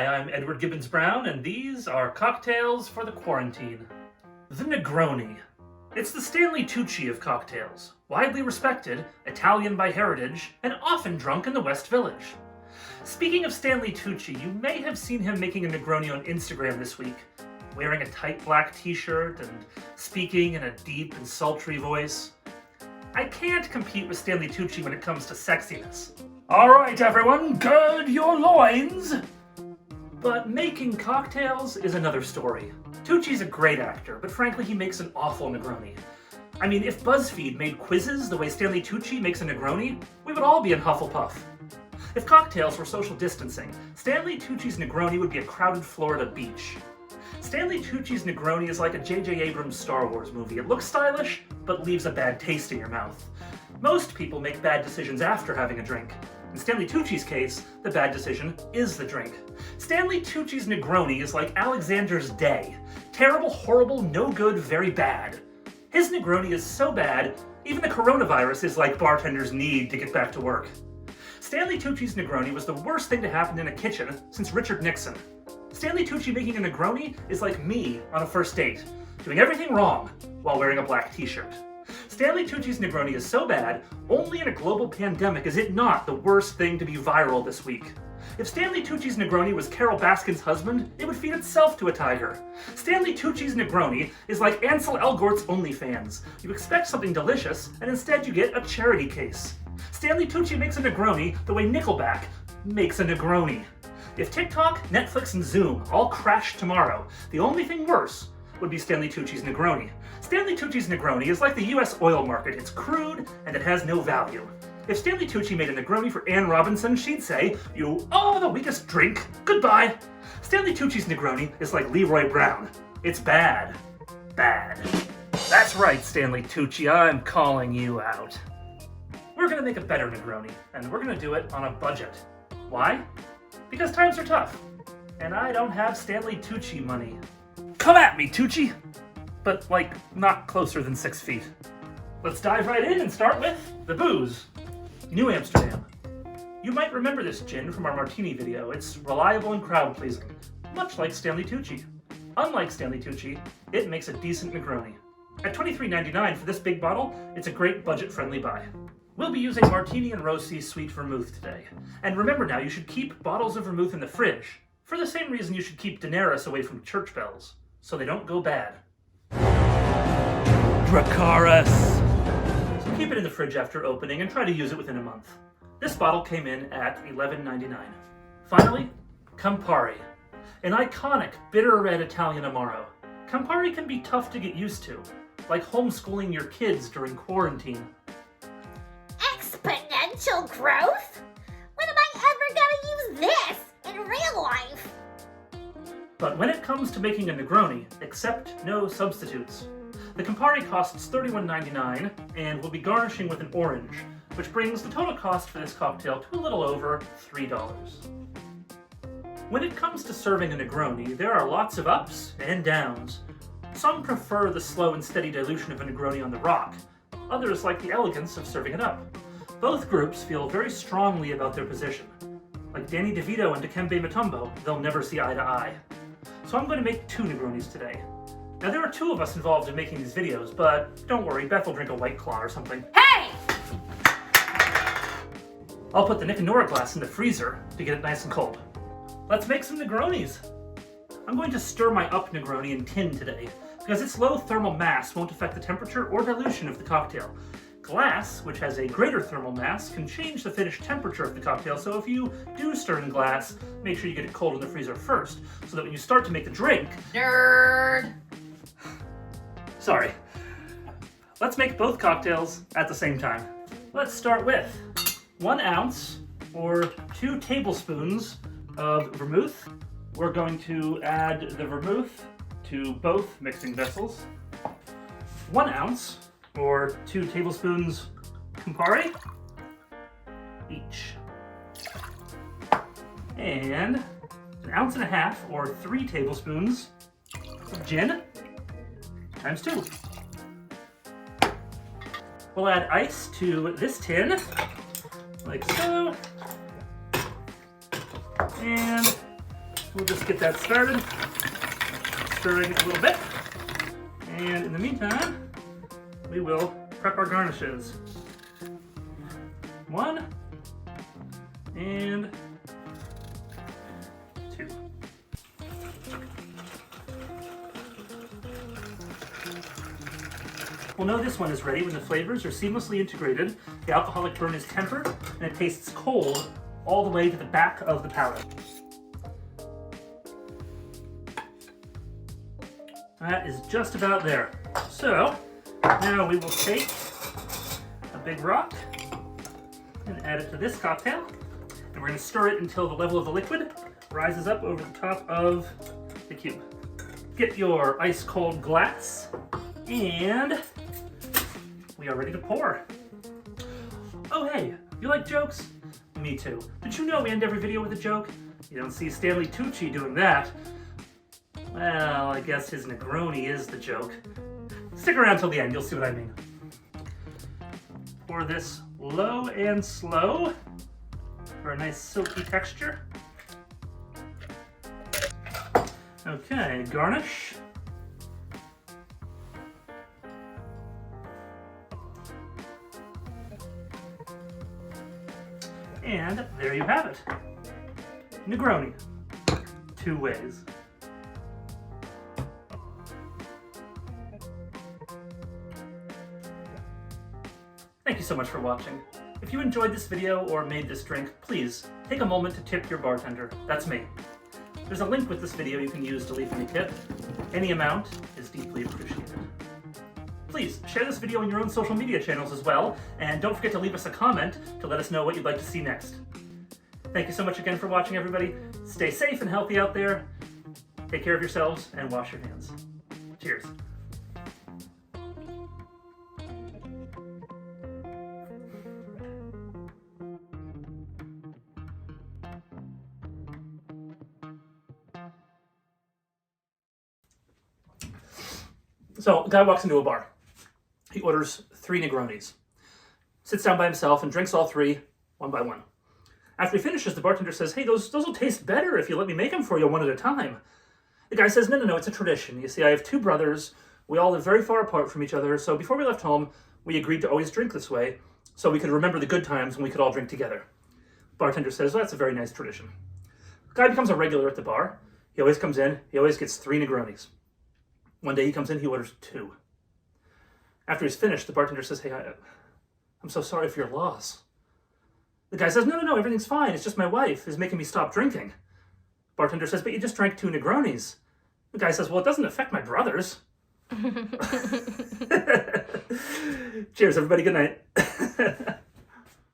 Hi, I'm Edward Gibbons-Brown, and these are cocktails for the quarantine. The Negroni. It's the Stanley Tucci of cocktails, widely respected, Italian by heritage, and often drunk in the West Village. Speaking of Stanley Tucci, you may have seen him making a Negroni on Instagram this week, wearing a tight black t-shirt and speaking in a deep and sultry voice. I can't compete with Stanley Tucci when it comes to sexiness. All right, everyone, gird your loins! But making cocktails is another story. Tucci's a great actor, but frankly he makes an awful Negroni. I mean, if BuzzFeed made quizzes the way Stanley Tucci makes a Negroni, we would all be in Hufflepuff. If cocktails were social distancing, Stanley Tucci's Negroni would be a crowded Florida beach. Stanley Tucci's Negroni is like a J.J. Abrams Star Wars movie. It looks stylish, but leaves a bad taste in your mouth. Most people make bad decisions after having a drink. In Stanley Tucci's case, the bad decision is the drink. Stanley Tucci's Negroni is like Alexander's Day. Terrible, horrible, no good, very bad. His Negroni is so bad, even the coronavirus is like bartenders need to get back to work. Stanley Tucci's Negroni was the worst thing to happen in a kitchen since Richard Nixon. Stanley Tucci making a Negroni is like me on a first date, doing everything wrong while wearing a black t-shirt. Stanley Tucci's Negroni is so bad, only in a global pandemic is it not the worst thing to be viral this week. If Stanley Tucci's Negroni was Carol Baskin's husband, it would feed itself to a tiger. Stanley Tucci's Negroni is like Ansel Elgort's OnlyFans. You expect something delicious, and instead you get a charity case. Stanley Tucci makes a Negroni the way Nickelback makes a Negroni. If TikTok, Netflix, and Zoom all crashed tomorrow, the only thing worse would be Stanley Tucci's Negroni. Stanley Tucci's Negroni is like the US oil market. It's crude and it has no value. If Stanley Tucci made a Negroni for Anne Robinson, she'd say, "You are the weakest drink. Goodbye." Stanley Tucci's Negroni is like Leroy Brown. It's bad. Bad. That's right, Stanley Tucci, I'm calling you out. We're gonna make a better Negroni, and we're gonna do it on a budget. Why? Because times are tough, and I don't have Stanley Tucci money. Come at me, Tucci! But, not closer than 6 feet. Let's dive right in and start with the booze. New Amsterdam. You might remember this gin from our martini video. It's reliable and crowd-pleasing, much like Stanley Tucci. Unlike Stanley Tucci, it makes a decent Negroni. At $23.99 for this big bottle, it's a great budget-friendly buy. We'll be using Martini and Rossi Sweet Vermouth today. And remember now, you should keep bottles of vermouth in the fridge, for the same reason you should keep Daenerys away from church bells, so they don't go bad. Dracarys! So keep it in the fridge after opening and try to use it within a month. This bottle came in at $11.99. Finally, Campari. An iconic bitter red Italian Amaro. Campari can be tough to get used to, like homeschooling your kids during quarantine. Exponential growth? When am I ever gonna use this in real life? But when it comes to making a Negroni, accept no substitutes. The Campari costs $31.99 and will be garnishing with an orange, which brings the total cost for this cocktail to a little over $3. When it comes to serving a Negroni, there are lots of ups and downs. Some prefer the slow and steady dilution of a Negroni on the rock. Others like the elegance of serving it up. Both groups feel very strongly about their position. Like Danny DeVito and Dikembe Mutombo, they'll never see eye to eye. So I'm going to make 2 Negronis today. Now there are 2 of us involved in making these videos, but don't worry, Beth will drink a White Claw or something. Hey! I'll put the Nick and Nora glass in the freezer to get it nice and cold. Let's make some Negronis. I'm going to stir my up Negroni in tin today, because its low thermal mass won't affect the temperature or dilution of the cocktail. Glass, which has a greater thermal mass, can change the finished temperature of the cocktail, so if you do stir in glass, make sure you get it cold in the freezer first, so that when you start to make the drink... Nerd! Sorry. Let's make both cocktails at the same time. Let's start with 1 ounce, or 2 tablespoons, of vermouth. We're going to add the vermouth to both mixing vessels. 1 ounce, or 2 tablespoons Campari each. And 1.5 ounces, or 3 tablespoons of gin, times 2. We'll add ice to this tin, like so. And we'll just get that started. Stirring a little bit. And in the meantime, we will prep our garnishes. 1 and 2. We'll know this one is ready when the flavors are seamlessly integrated, the alcoholic burn is tempered, and it tastes cold all the way to the back of the palate. That is just about there. So, now we will take a big rock and add it to this cocktail. And we're going to stir it until the level of the liquid rises up over the top of the cube. Get your ice cold glass, and we are ready to pour. Oh hey, you like jokes? Me too. Did you know we end every video with a joke? You don't see Stanley Tucci doing that. Well, I guess his Negroni is the joke. Stick around till the end, you'll see what I mean. Pour this low and slow for a nice silky texture. Okay, garnish. And there you have it. Negroni. 2 ways. Thank you so much for watching. If you enjoyed this video or made this drink, please take a moment to tip your bartender. That's me. There's a link with this video you can use to leave me a tip. Any amount is deeply appreciated. Please share this video on your own social media channels as well, and don't forget to leave us a comment to let us know what you'd like to see next. Thank you so much again for watching, everybody. Stay safe and healthy out there. Take care of yourselves and wash your hands. Cheers. So, a guy walks into a bar. He orders 3 Negronis, sits down by himself and drinks all 3, one by one. After he finishes, the bartender says, hey, those will taste better if you let me make them for you one at a time. The guy says, no, it's a tradition. You see, I have 2 brothers. We all live very far apart from each other, so before we left home, we agreed to always drink this way so we could remember the good times when we could all drink together. Bartender says, well, that's a very nice tradition. The guy becomes a regular at the bar. He always comes in. He always gets 3 Negronis. One day he comes in, he orders 2. After he's finished, the bartender says, hey, I'm so sorry for your loss. The guy says, no, everything's fine. It's just my wife is making me stop drinking. Bartender says, but you just drank 2 Negronis. The guy says, well, it doesn't affect my brothers. Cheers, everybody. Good night.